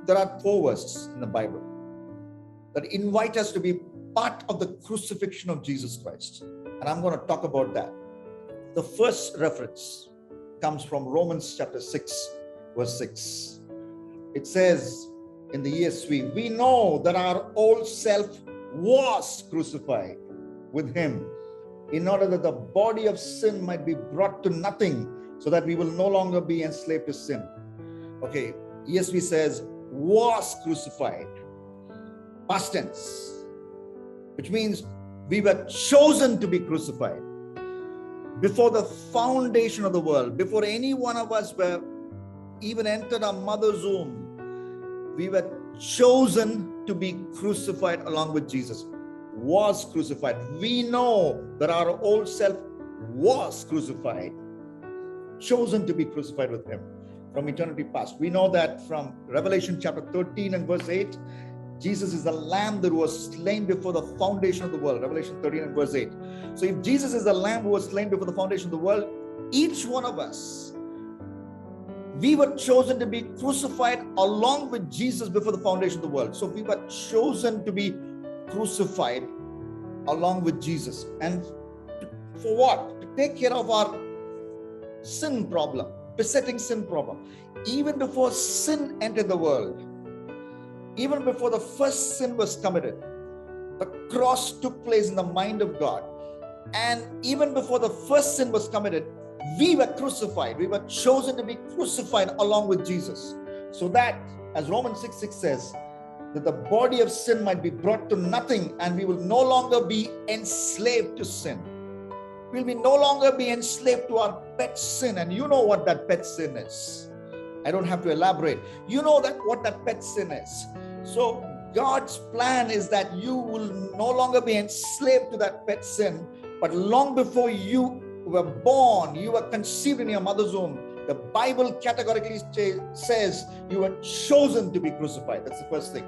there are 4 verses in the Bible that invite us to be part of the crucifixion of Jesus Christ. And I'm going to talk about that. The first reference comes from Romans chapter 6, verse 6. It says in the ESV, we know that our old self was crucified with him in order that the body of sin might be brought to nothing, so that we will no longer be enslaved to sin. Okay, ESV says was crucified, past tense, which means we were chosen to be crucified. Before the foundation of the world, before any one of us were even entered our mother's womb, we were chosen to be crucified along with Jesus. Was crucified. We know that our old self was crucified, chosen to be crucified with him from eternity past. We know that from Revelation chapter 13 and verse 8, Jesus is the lamb that was slain before the foundation of the world. Revelation 13 and verse 8. So if Jesus is the lamb who was slain before the foundation of the world, each one of us, we were chosen to be crucified along with Jesus before the foundation of the world. So we were chosen to be crucified along with Jesus. And for what? To take care of our sin problem, besetting sin problem. Even before sin entered the world, even before the first sin was committed, the cross took place in the mind of God. And even before the first sin was committed, we were crucified. We were chosen to be crucified along with Jesus. So that, as Romans 6:6 says, that the body of sin might be brought to nothing and we will no longer be enslaved to sin. We'll be no longer be enslaved to our pet sin. And you know what that pet sin is. I don't have to elaborate. You know that what that pet sin is. So God's plan is that you will no longer be enslaved to that pet sin, but long before you were born, you were conceived in your mother's womb, the Bible categorically says you were chosen to be crucified. That's the first thing.